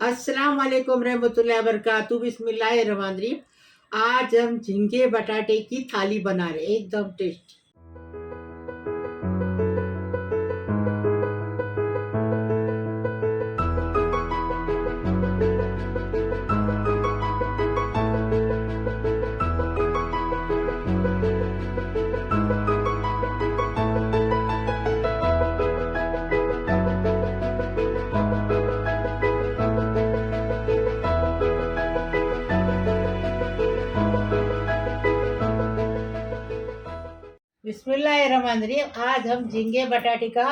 अस्सलाम वालेकुम रहमतुल्लाहि व बरकातहू। बिस्मिल्लाहिर्रहमानिर्रहीम। आज हम झींगे बटाटे की थाली बना रहे हैं, एकदम टेस्टी। बिस्मिल्लाहिर्रहमानिर्रहीम। आज हम झींगे बटाटे का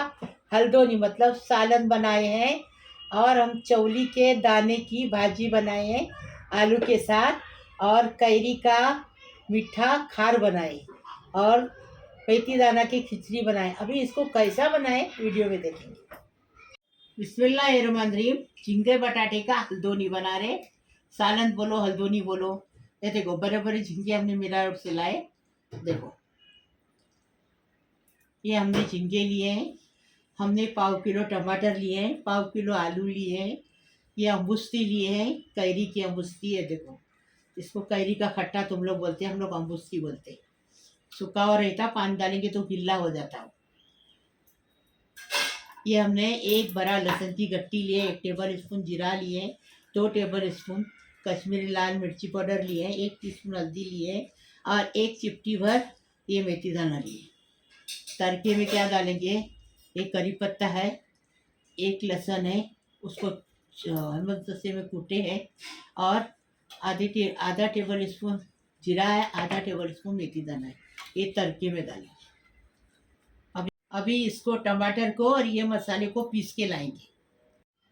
हल्दोनी मतलब सालन बनाए हैं, और हम चौली के दाने की भाजी बनाए हैं आलू के साथ, और कैरी का मीठा खार बनाए, और मेथी दाना की खिचड़ी बनाए। अभी इसको कैसा बनाए वीडियो में देखेंगे। बिस्मिल्लाहिर्रहमानिर्रहीम। झींगे बटाटे का हल्दोनी बना रहे, सालन बोलो हल्दोनी बोलो। ये देखो बड़े बड़े झींगे हमने मिला रोड से लाए। देखो ये हमने झींगे लिए हैं, हमने 1/4 किलो टमाटर लिए हैं, 1/4 किलो आलू लिए हैं, ये अम्बुस्ती लिए हैं, कैरी की अम्बुस्ती है। देखो इसको कैरी का खट्टा तुम लोग बोलते हैं, हम लोग अम्बुस्ती बोलते हैं। सूखा और रहता, पानी डालेंगे तो गिल्ला हो जाता है। ये हमने एक बड़ा लहसुन की गट्टी लिए, 1 टेबल स्पून जीरा लिए, 2 टेबल स्पून कश्मीरी लाल मिर्ची पाउडर लिए, 1 टीस्पून हल्दी लिए, और 1 चिपटी भर ये मेथी दाना लिए। तड़के में क्या डालेंगे, एक करी पत्ता है, 1 लहसुन है, उसको हेमदस्ते में कूटे हैं, और आधा टेबल स्पून जीरा है, आधा टेबल स्पून मेथी दाना है। ये तड़के में डालेंगे। अभी इसको टमाटर को और ये मसाले को पीस के लाएंगे।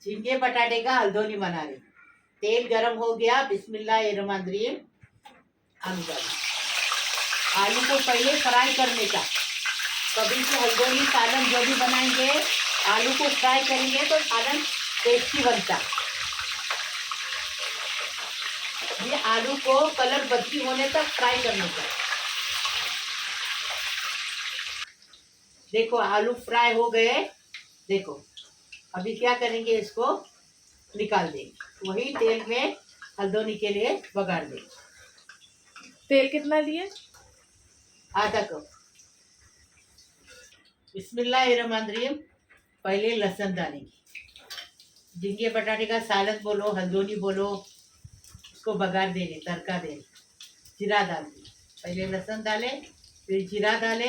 झींगे बटाटे का हल्दोनी बना रहे। तेल गरम हो गया। बिस्मिल्लाहिर्रहमानिर्रहीम। आलू डालें। आलू को पहले फ्राई करने का। कभी भी हल्दोनी सालन जो भी बनाएंगे, आलू को फ्राई करेंगे तो सालन टेस्टी बनता। ये आलू को कलर बदली होने तक फ्राई करने का। देखो आलू फ्राई हो गए। देखो अभी क्या करेंगे, इसको निकाल देंगे, वही तेल में हल्दोनी के लिए बघाड़ देंगे। तेल कितना लिए? आधा कप। बिस्मिल्लाहिर्रहमानिर्रहीम। पहले लहसुन डालेंगे। झींगे बटाटे का सालन बोलो हल्दोनी बोलो, उसको बघाड़ देंगे, तड़का देंगे। जीरा डाल देंगे, पहले लहसुन डाले, फिर जीरा डाले,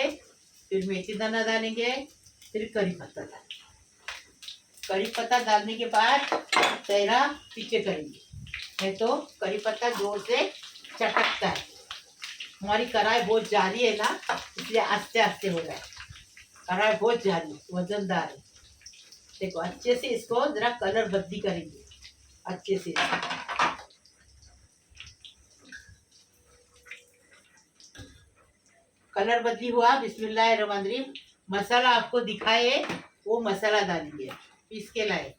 फिर मेथी दाना डालेंगे, फिर करी पत्ता डालेंगे। करी पत्ता डालने के बाद चेहरा पीछे करेंगे, नहीं तो करी पत्ता जोर से चटकता है। हमारी कढ़ाई बहुत जारी है ना, इसलिए आस्ते आस्ते हो रहा है। कढ़ाई बहुत जारी वजनदार है। देखो अच्छे से इसको जरा कलर बदली करेंगे अच्छे से। कलर बदली हुआ। बिस्मिल्लाहिर्रहमानिर्रहीम। मसाला आपको दिखाए वो मसाला डालेंगे, पीस के लाए,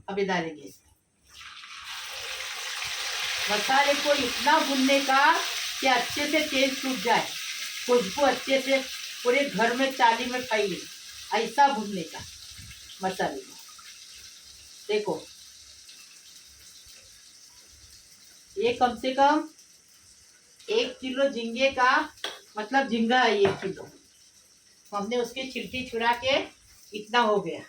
अभी डालेंगे। मसाले को इतना भूनने का कि अच्छे से तेल छूट जाए, खुशबू अच्छे से पूरे घर में चाली में फैले, ऐसा भूनने का मसाले को। देखो ये कम से कम 1 किलो झींगे का मतलब झींगा है 1 किलो। हमने उसकी छिलटी छुड़ा के इतना हो गया।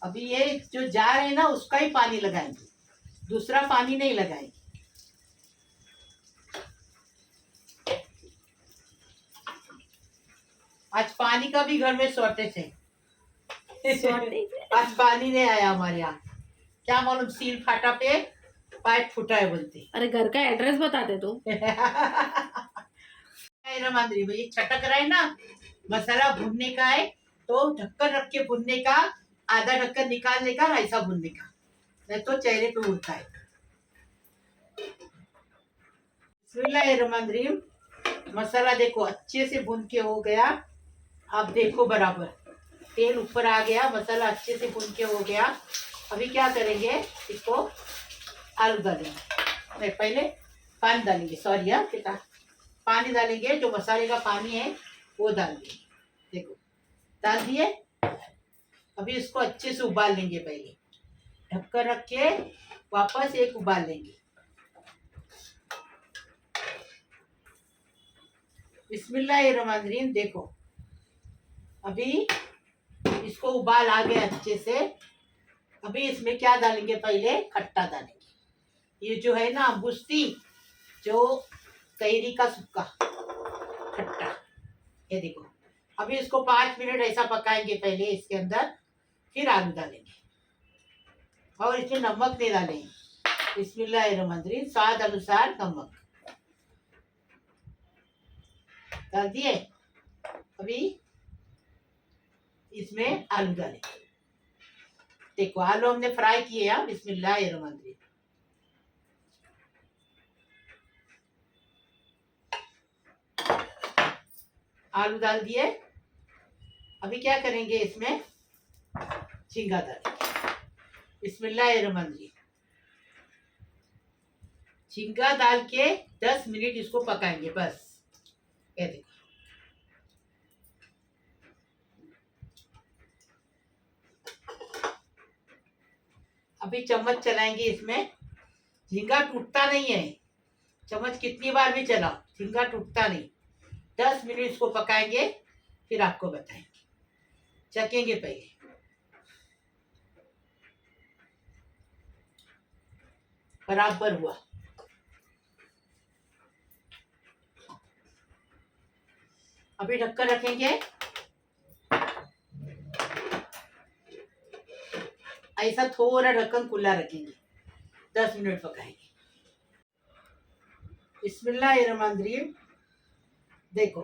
अभी ये जो जार है ना, उसका ही पानी लगाएंगे, दूसरा पानी नहीं लगाएंगे। आज पानी का भी घर में शॉर्टेज है। आज पानी नहीं आया हमारे यहाँ, क्या मालूम सील फाटा पे पाइप फूटा है बोलते। अरे घर का एड्रेस बता दे तो। ये छटक रहा है ना, मसाला भूनने का है तो ढक्कन रख के भूनने का, आधा ढक्कन निकालने का, ऐसा भूनने का, नहीं तो चेहरे पे उड़ता है। बिस्मिल्लाहिर्रहमानिर्रहीम। मसाला देखो अच्छे से भून के हो गया। अब देखो बराबर तेल ऊपर आ गया, मसाला अच्छे से भून के हो गया। अभी क्या करेंगे, इसको आलू डालेंगे, नहीं पहले पानी डालेंगे, सॉरी यार बेटा, पानी डालेंगे, जो मसाले का पानी है वो डाल देंगे। देखो डाल दिए। अभी इसको अच्छे से उबाल लेंगे। पहले ढक्कन रख के वापस एक उबाल लेंगे। बिस्मिल्लाहिर्रहमानिर्रहीम। देखो अभी इसको उबाल आ गया अच्छे से। अभी इसमें क्या डालेंगे, पहले खट्टा डालेंगे। ये जो है ना बुस्ती, जो कैरी का सुक्का खट्टा, ये देखो। अभी इसको 5 मिनट ऐसा पकाएंगे पहले इसके अंदर, फिर आलू डालेंगे और इसमें नमक नहीं डालेंगे। बिस्मिल्लाहिर्रहमानिर्रहीम। स्वाद अनुसार नमक डाल दिए। अभी इसमें आलू डालेंगे। देखो आलू हमने फ्राई किए हैं। बिस्मिल्लाहिर्रहमानिर्रहीम। आलू डाल दिए। अभी क्या करेंगे, इसमें झींगा डालेंगे। बिस्मिल्लाहिर्रहमानिर्रहीम। झींगा डाल के 10 मिनट इसको पकाएंगे बस। ये देखो अभी चम्मच चलाएंगे इसमें। झींगा टूटता नहीं है, चम्मच कितनी बार भी चलाओ, झींगा टूटता नहीं। 10 मिनट इसको पकाएंगे, फिर आपको बताएंगे। चखेंगे पहले। बराबर हुआ। अभी ढक्कन रखेंगे। ऐसा थोड़ा ढक्कन खुला रखेंगे, 10 मिनट पकाएंगे। बिस्मिल्लाहिर्रहमानिर्रहीम। देखो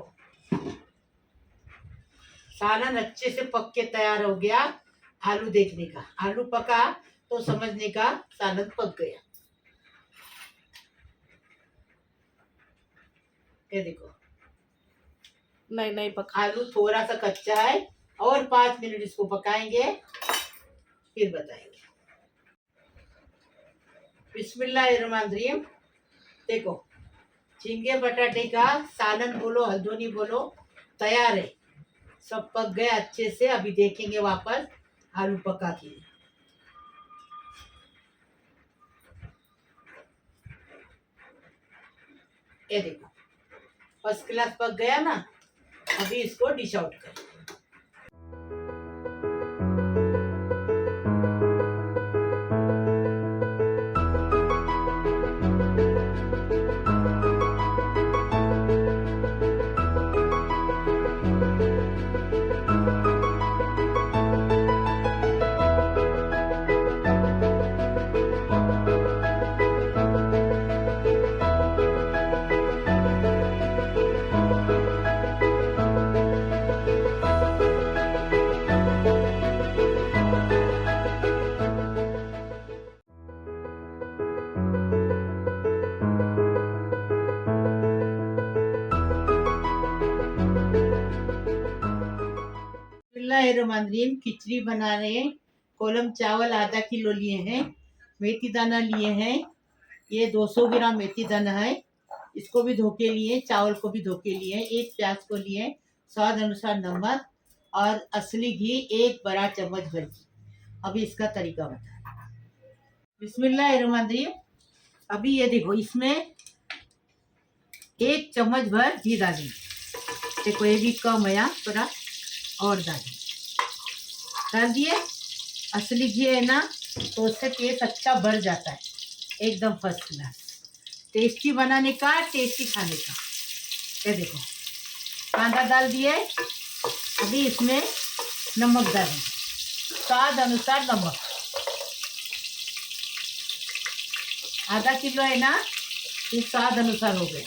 सालन अच्छे से पक के तैयार हो गया। आलू देखने का, आलू पका तो समझने का सालन पक गया। ये देखो नहीं नहीं पका। आलू थोड़ा सा कच्चा है और 5 मिनट इसको पकाएंगे, फिर बताएंगे। बिस्मिल्लाहिर्रहमानिर्रहीम। देखो झींगे बटाटे का सालन बोलो, हल्दोनी बोलो, तैयार है। सब पक गया अच्छे से। अभी देखेंगे वापस आलू पका के। ये देखो फर्स्ट क्लास पक गया ना। अभी इसको डिश आउट करें। बिस्मिल्लाहिर्रहमानिर्रहीम। खिचड़ी बना रहे हैं। कोलम चावल आधा किलो लिए हैं। मेथी दाना लिए हैं, ये 200 ग्राम मेथी दाना है। इसको भी धो के लिए, चावल को भी धो के लिए। एक प्याज को लिए, स्वाद अनुसार नमक और असली घी 1 बड़ा चम्मच भर की। अभी इसका तरीका बता। बिस्मिल्लाहिर्रहमानिर्रहीम। अभी ये देखो इसमें 1 चम्मच भर घी डालेंगे। देखो ये भी कम है, थोड़ा और डाल दिए। असली घी है ना, तो उससे टेस्ट अच्छा बढ़ जाता है। एकदम फर्स्ट क्लास। टेस्टी बनाने का, टेस्टी खाने का। ये देखो कांदा डाल दिए। अभी इसमें नमक डालेंगे, स्वाद अनुसार नमक। आधा किलो है ना, ये स्वाद अनुसार हो गया।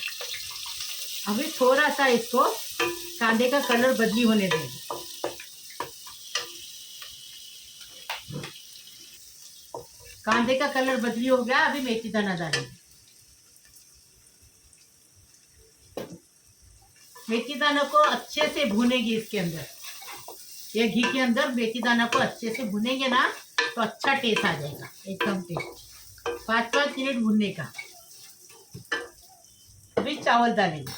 अभी थोड़ा सा इसको कांदे का कलर बदली होने देंगे। कांदे का कलर बदली हो गया। अभी मेथी दाना डालेंगे। मेथी दाना को अच्छे से भूनेंगे इसके अंदर। ये घी के अंदर मेथी दाना को अच्छे से भुनेंगे ना, तो अच्छा टेस्ट आ जाएगा, एकदम टेस्ट। 5-5 मिनट भूनने का। अभी चावल डालेंगे।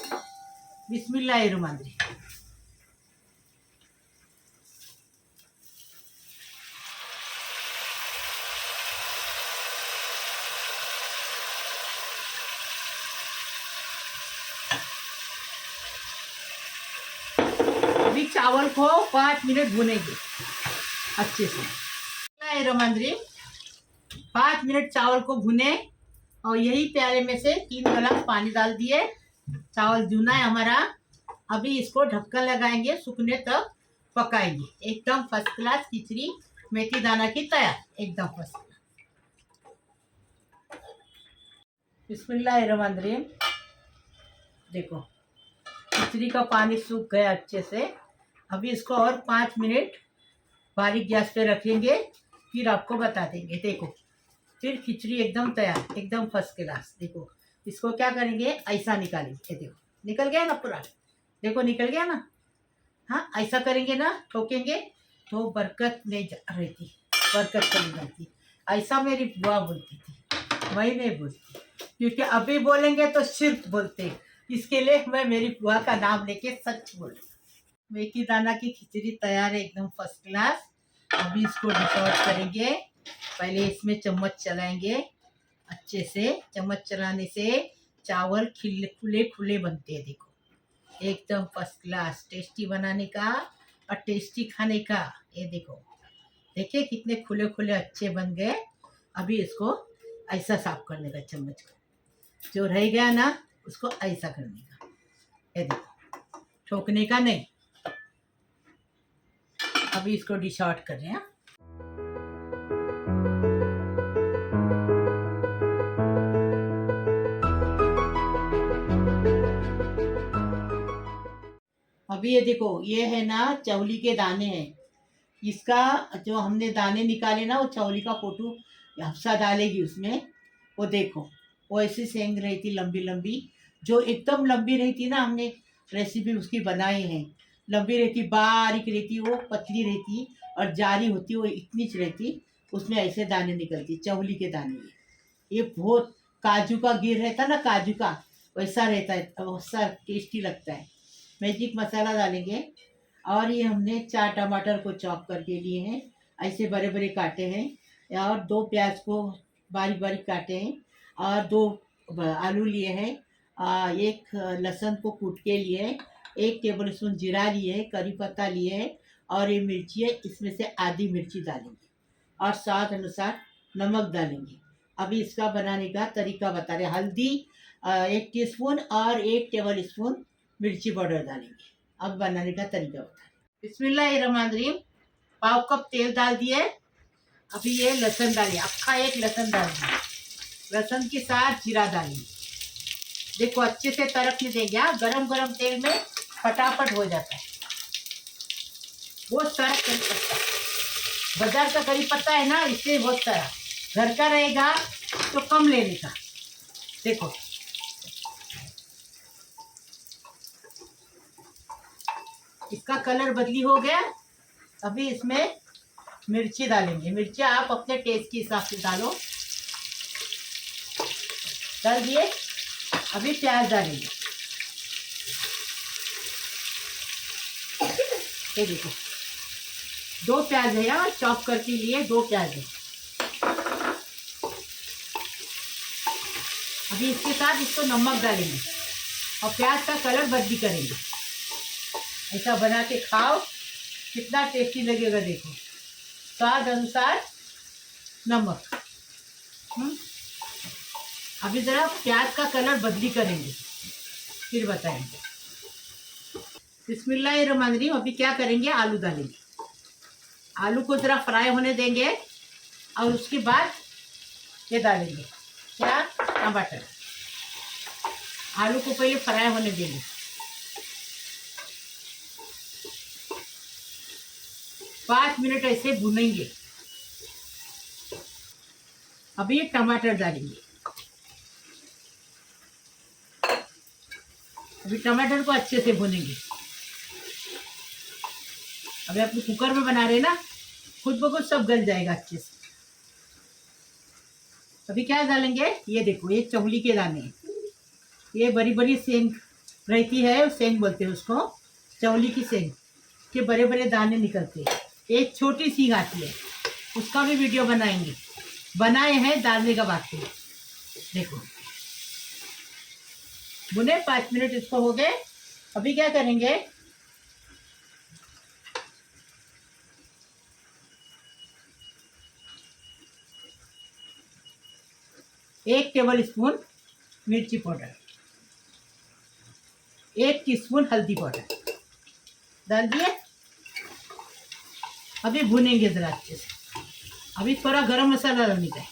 बिस्मिल्लाहिर्रहमानिर्रहीम। अभी चावल को 5 मिनट भुनेंगे अच्छे से। रमंद्री 5 मिनट चावल को भुने और यही प्याले में से 3 गिलास पानी डाल दिए। चावल भुना है हमारा। अभी इसको ढक्कन लगाएंगे, सूखने तक पकाएंगे। एकदम फर्स्ट क्लास खिचड़ी मेथी दाना की तैयार, एकदम फर्स्ट क्लास। बिस्मिल्लाहिर्रहमानिर्रहीम। देखो खिचड़ी का पानी सूख गया अच्छे से। अभी इसको और 5 मिनट बारीक गैस पे रखेंगे, फिर आपको बता देंगे। देखो फिर खिचड़ी एकदम तैयार, एकदम फर्स्ट क्लास। देखो इसको क्या करेंगे, ऐसा निकालेंगे। देखो निकल गया ना पूरा, देखो निकल गया ना। हाँ ऐसा करेंगे ना, ठोकेंगे तो बरकत नहीं रहती, बरकत चली जाती। ऐसा मेरी बुआ बोलती थी, मैं नहीं बोलती, क्योंकि अभी बोलेंगे तो शिर्क बोलते। इसके लिए मैं मेरी बुआ का नाम लेके सच बोलूँ। मेथी दाना की खिचड़ी तैयार है, एकदम फर्स्ट क्लास। अभी इसको डिश आउट करेंगे। पहले इसमें चम्मच चलाएंगे अच्छे से। चम्मच चलाने से चावल खिले खुले खुले बनते हैं। देखो एकदम फर्स्ट क्लास, टेस्टी बनाने का और टेस्टी खाने का। ये देखो, देखिए कितने खुले खुले अच्छे बन गए। अभी इसको ऐसा साफ करने का, चम्मच को जो रह गया ना उसको ऐसा करने का। ये देखो, ठोकने का नहीं। अभी इसको डिश आउट कर रहे हैं। अभी ये देखो, ये है ना चौली के दाने हैं। इसका जो हमने दाने निकाले ना, वो चौली का फोटो हफ्सा डालेगी उसमें। वो देखो वो ऐसी सेंग रही थी लंबी लंबी, जो एकदम लंबी रहती ना, हमने रेसिपी उसकी बनाई है। लंबी रहती, बारीक रहती, वो पतली रहती और जारी होती, वो इतनी रहती। उसमें ऐसे दाने निकलती, चौली के दाने। ये बहुत काजू का गिर रहता ना, काजू का वैसा रहता है, वैसा टेस्टी लगता है। मैजिक मसाला डालेंगे। और ये हमने 4 टमाटर को चॉप करके लिए हैं, ऐसे बड़े बड़े काटे हैं। और 2 प्याज को बारीक बारीक काटे हैं। और 2 आलू लिए हैं। 1 लहसुन को कूट के लिए, 1 टेबल स्पून जीरा लिए, करी पत्ता लिए और ये मिर्ची है, इसमें से आधी मिर्ची डालेंगे और स्वाद अनुसार नमक डालेंगे। अभी इसका बनाने का तरीका बता रहे। हल्दी 1 टीस्पून और 1 टेबल स्पून मिर्ची पाउडर डालेंगे। अब बनाने का तरीका बता रहे। बिस्मिल्लाहिर्रहमानिर्रहीम। पाव कप तेल डाल दिए। अभी ये लहसुन डालिए, अक्खा 1 लहसुन डाल दिए। लहसुन के साथ जीरा डालिए। देखो अच्छे से तड़कने देंगे। गरम गरम तेल में फटाफट हो जाता है। बहुत सारा करी पत्ता, बाजार का करी पत्ता है ना, इससे बहुत सारा। घर का रहेगा तो कम लेने का। देखो इसका कलर बदली हो गया। अभी इसमें मिर्ची डालेंगे। मिर्ची आप अपने टेस्ट के हिसाब से डालो। डाल दिए। अभी प्याज डालेंगे। ये देखो 2 प्याज है यार, चॉप करके लिए 2 प्याज है। अभी इसके साथ इसको नमक डालेंगे और प्याज का कलर बदली करेंगे। ऐसा बना के खाओ, कितना टेस्टी लगेगा। देखो स्वाद अनुसार नमक। अभी ज़रा प्याज का कलर बदली करेंगे, फिर बताएंगे। बिस्मिल्लाहिर्रहमानिर्रहीम। अभी क्या करेंगे, आलू डालेंगे। आलू को ज़रा फ्राई होने देंगे और उसके बाद ये डालेंगे क्या, टमाटर। आलू को पहले फ्राई होने देंगे। पाँच मिनट ऐसे भुनेंगे। अभी ये टमाटर डालेंगे। अभी टमाटर को अच्छे से भुनेंगे। अभी आप कुकर में बना रहे ना, खुद ब खुद सब गल जाएगा अच्छे से। अभी क्या डालेंगे, ये देखो ये चौली के दाने। ये बड़ी बड़ी सेंग रहती है, सेंग बोलते हैं उसको, चौली की सेंग के बड़े बड़े दाने निकलते हैं। एक छोटी सींग आती है, उसका भी वीडियो बनाएंगे, बनाए हैं डालने का बात है। देखो भुने 5 मिनट इसको हो गए। अभी क्या करेंगे, 1 टेबल स्पून मिर्ची पाउडर, 1 टीस्पून हल्दी पाउडर डाल दिए। अभी भुनेंगे ज़रा अच्छे से। अभी थोड़ा गरम मसाला डालने का है,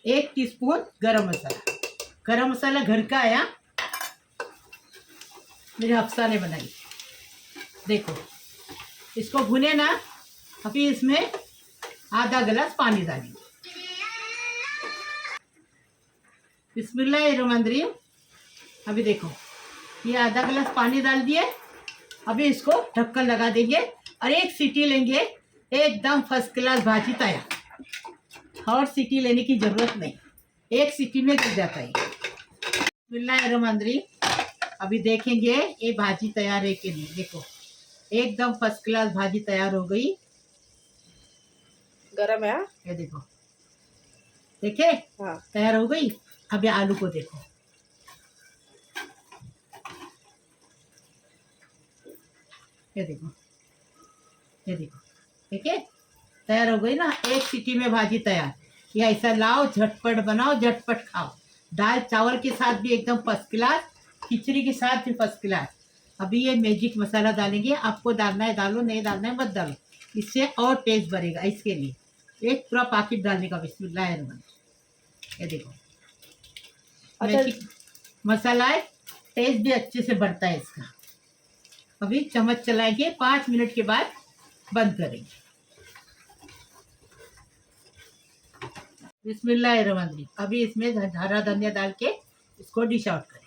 1 टीस्पून गरम मसाला। गरम मसाला घर का आया, मेरे हफ्सा ने बनाई। देखो इसको भुने ना। अभी इसमें आधा गिलास पानी डालेंगे। बिस्मिल्लाहिर्रहमानिर्रहीम। अभी देखो ये आधा गिलास पानी डाल दिए। अभी इसको ढक्कन लगा देंगे और 1 सीटी लेंगे। एकदम फर्स्ट क्लास भाजी तैयार। और सीटी लेने की ज़रूरत नहीं, 1 सीटी में गिर जाता है। बिस्मिल्लाहिर्रहमानिर्रहीम। अभी देखेंगे ये भाजी तैयार है कि नहीं। देखो एकदम फर्स्ट क्लास भाजी तैयार हो गई। गरम है। ये देखो, देखे हाँ। तैयार हो गई। अब ये आलू को देखो, ये देखो, ये देखो, ठीक है तैयार हो गई ना। 1 सीटी में भाजी तैयार। ये ऐसा लाओ, झटपट बनाओ, झटपट खाओ। दाल चावल के साथ भी एकदम फर्स्ट क्लास, खिचड़ी के साथ भी फर्स्ट क्लास। अभी ये मैजिक मसाला डालेंगे। आपको डालना है डालो, नहीं डालना है मत डालो, इससे और टेस्ट बढ़ेगा। इसके लिए एक पूरा पैकेट डालने का। बिस्मिल्लाहिर्रहमानिर्रहीम। ये देखो मैजिक मसाला है, टेस्ट भी अच्छे से बढ़ता है इसका। अभी चम्मच चलाएंगे, 5 मिनट के बाद बंद करेंगे। बिस्मिल्लाहिर्रहमानिर्रहीम। अभी इसमें हरा धनिया डाल के इसको डिश आउट करेंगे।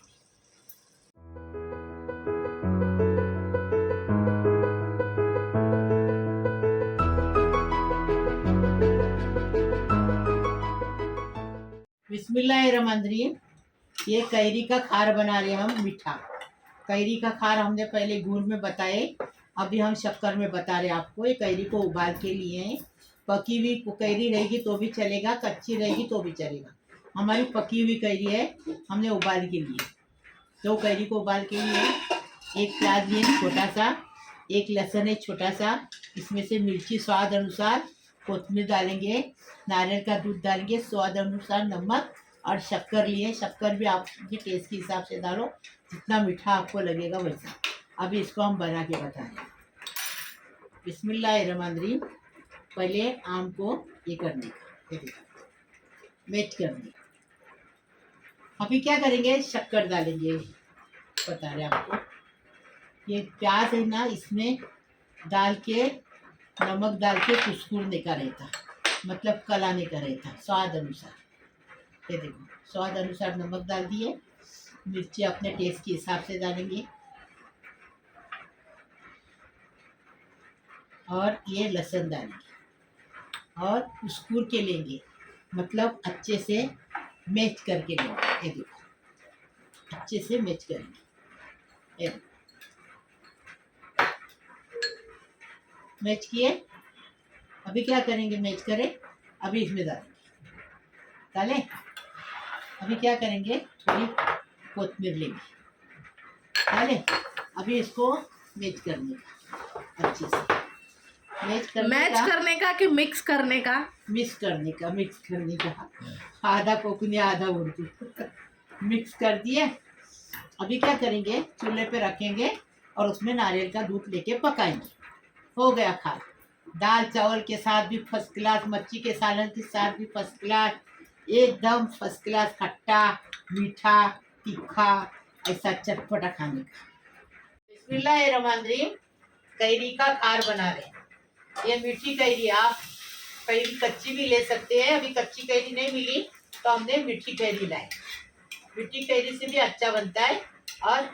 बिस्मिल्लाहिर्रहमानिर्रहीम। ये कैरी का खार बना रहे हैं हम, मीठा कैरी का खार। हमने पहले गुड़ में बताए, अभी हम शक्कर में बता रहे हैं आपको। ये कैरी को उबाल के लिए हैं। पकी हुई कैरी रहेगी तो भी चलेगा, कच्ची रहेगी तो भी चलेगा। हमारी पकी हुई कैरी है, हमने उबाल के लिए। तो कैरी को उबाल के लिए 1 प्याज लिए छोटा सा, 1 लहसुन है छोटा सा, इसमें से मिर्ची स्वाद अनुसार, कोतमीर डालेंगे, नारियल का दूध डालेंगे, स्वाद अनुसार नमक और शक्कर लिए। शक्कर भी आपके टेस्ट के हिसाब से डालो, जितना मीठा आपको लगेगा वैसा। अभी इसको हम बना के बता रहे हैं। बिस्मिल्लाहिर्रहमानिर्रहीम। पहले आम को ये करने का, मेच करने। अभी क्या करेंगे, शक्कर डालेंगे, बता रहे आपको। ये प्याज है ना, इसमें डाल के नमक डाल के कुस्कुरने का रहता, मतलब कलाने का रहता, स्वाद अनुसार। ये देखो स्वाद अनुसार नमक डाल दिए। मिर्ची अपने टेस्ट के हिसाब से डालेंगे। और ये लहसुन डालेंगे और कुस्कुर के लेंगे, मतलब अच्छे से मैच करके लेंगे। ये देखो अच्छे से मैच करेंगे। ये मैच किए। अभी क्या करेंगे, मैच करें। अभी इसमें डालें। अभी क्या करेंगे, थोड़ी कोतमीर लेंगे, डालें। अभी इसको मैच करने का, अच्छे से मैच करने का कि मिक्स करने का? मिक्स करने का। आधा कोकनी आधा उर्दू। मिक्स कर दिए। अभी क्या करेंगे, चूल्हे पे रखेंगे और उसमें नारियल का दूध लेके पकाएंगे। हो गया खाना। दाल चावल के साथ भी फर्स्ट क्लास, मच्छी के सालन के साथ भी फर्स्ट क्लास, एकदम फर्स्ट क्लास। खट्टा मीठा तीखा ऐसा चटपटा खाने का। बिस्मिल्लाहिर्रहमानिर्रहीम। कैरी का खार बना रहे हैं। ये मीठी कैरी, आप कैरी कच्ची भी ले सकते हैं। अभी कच्ची कैरी नहीं मिली तो हमने मीठी कैरी लाई। मीठी कैरी से भी अच्छा बनता है और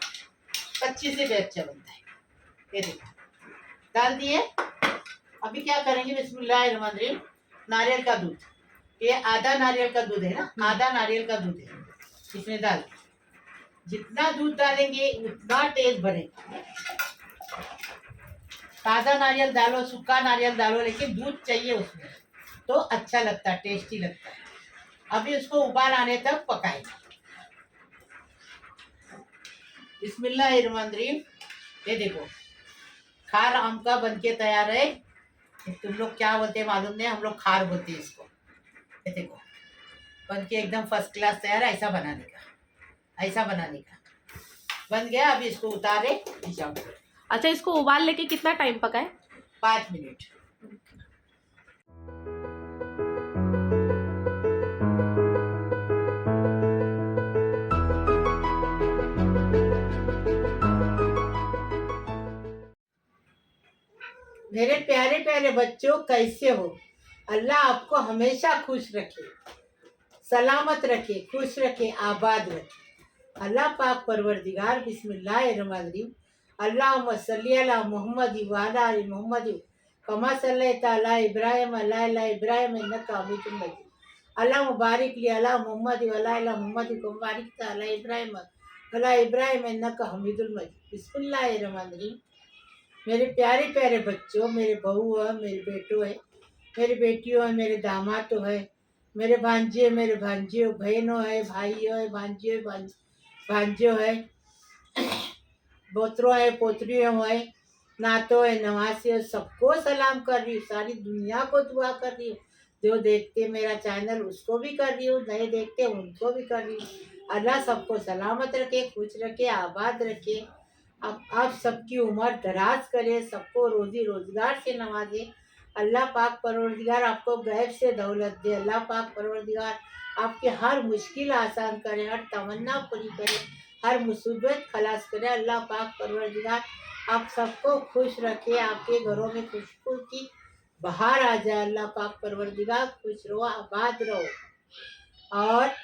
कच्ची से भी अच्छा बनता है। ये देखो डाल दिए। अभी क्या करेंगे, बिस्मिल्लाहिर्रहमानिर्रहीम। नारियल का दूध, ये आधा नारियल का दूध है ना, आधा नारियल का दूध है, इसमें डाल। जितना दूध डालेंगे उतना टेस्ट बढ़ेगा। ताज़ा नारियल डालो, सूखा नारियल डालो, लेकिन दूध चाहिए उसमें, तो अच्छा लगता है, टेस्टी लगता है। अभी उसको उबाल आने तक पकाएंगे। बिस्मिल्लाहिर्रहमानिर्रहीम। ये देखो खार आम का बनके तैयार है। तुम लोग क्या बोलते हैं मालूम नहीं, हम लोग खार बोलते हैं इसको। ये देखो बन के एकदम फर्स्ट क्लास तैयार। ऐसा बनाने का, ऐसा बनाने का बन गया। अभी इसको उतारे जाओ। अच्छा, इसको उबाल लेके कितना टाइम पकाए? 5 मिनट। मेरे प्यारे प्यारे बच्चों, कैसे हो? अल्लाह आपको हमेशा खुश रखे, सलामत रखे, खुश रखे, आबाद रखे। अल्लाह पाक परवरदिगार बिस्मिल्लाहिर्रहमानिर्रहीम। अल्लाहुम्मा सल्ली अला मुहम्मद व अला आलि मुहम्मद कमा सल्लैता अला इब्राहिम अला इब्राहिम इन्नका हमीदुम मजीद। अल्लाहुम्मा बारिक लि अला मुहम्मद व अला मुहम्मद कमा बारिकता अला इब्राहिम अला इब्राहिम इन्नका हमीदुल मजीद। बिस्मिल्लाहिर्रहमानिर्रहीम। मेरे प्यारे प्यारे बच्चों, मेरे बहू है, मेरे बेटो है, मेरी बेटियों है, मेरे दामादो है, मेरे भांजे, मेरे भांजे, बहनों है, भाइयों है, भांजे, भांजो है, पोतरों है, पोतरियों है, नातों है, नवासे है, सबको सलाम कर रही हूँ। सारी दुनिया को दुआ कर रही हूँ। जो देखते मेरा चैनल उसको भी कर रही हूँ, नहीं देखते उनको भी कर रही हूँ। अल्लाह सबको सलामत रखे, खुश रखे, आबाद रखे। अब आप सबकी उम्र दराज करे, सबको रोजी रोजगार से नवाजे। अल्लाह पाक परवरदिगार आपको गैब से दौलत दे। अल्लाह पाक परवरदिगार आपके हर मुश्किल आसान करे, हर तमन्ना पूरी करे, हर मुसीबत खलास करे। अल्लाह पाक परवरदिगार आप सबको खुश रखे, आपके घरों में खुशबू की बहार आ जाए। अल्लाह पाक परवरदिगार खुश रहो, आबाद रहो। और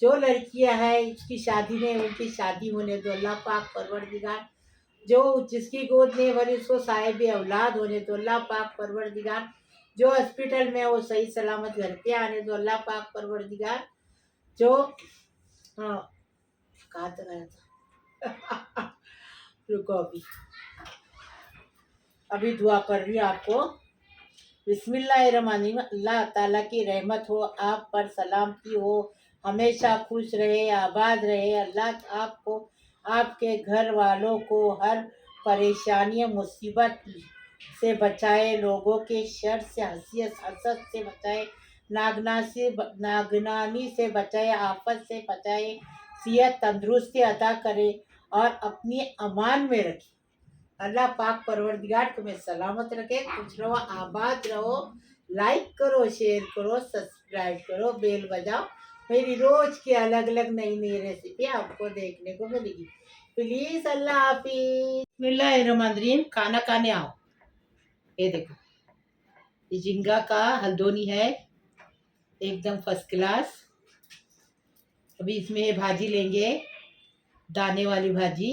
जो लड़कियां हैं उसकी शादी नहीं, उनकी शादी होने दो। अल्लाह पाक परवरदिगार जो जिसकी गोद नहीं भरी उसको साहिब औलाद होने दो। अल्लाह पाक परवरदिगार जो हॉस्पिटल में वो सही सलामत घर पे आने दो। अल्लाह पाक परवरदिगार जो कहा तो रहा था रुको, अभी दुआ कर रही हूँ आपको। बिस्मिल्लाहिर्रहमानिर्रहीम। अल्लाह ताला की रहमत हो आप पर, सलामती हो, हमेशा खुश रहे, आबाद रहे। अल्लाह आपको, आपके घर वालों को हर परेशानी मुसीबत से बचाए, लोगों के शर से, हसीयत हसद से बचाए, नागनानी से बचाए, आफत से बचाए, सेहत तंदुरुस्ती अता करे और अपनी अमान में रखे। अल्लाह पाक परवरदिगार तुम्हें सलामत रखे, खुश रहो, आबाद रहो। लाइक करो, शेयर करो, सब्सक्राइब करो, बेल बजाओ। मेरी रोज की अलग अलग नई नई रेसिपी आपको देखने को मिलेगी। प्लीज, अल्लाह हाफिज। बिस्मिल्लाहिर्रहमानिर्रहीम। खाना खाने आओ। ये देखो, ये झींगा का हल्दोनी है, एकदम फर्स्ट क्लास। अभी इसमें भाजी लेंगे, दाने वाली भाजी।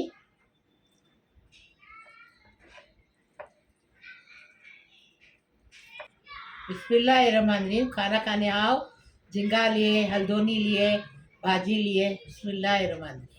बिस्मिल्लाहिर्रहमानिर्रहीम। खाना खाने आओ। झींगा लिए, हल्दोनी लिए, भाजी लिए। बिस्मिल्लाहिर्रहमानिर्रहीम।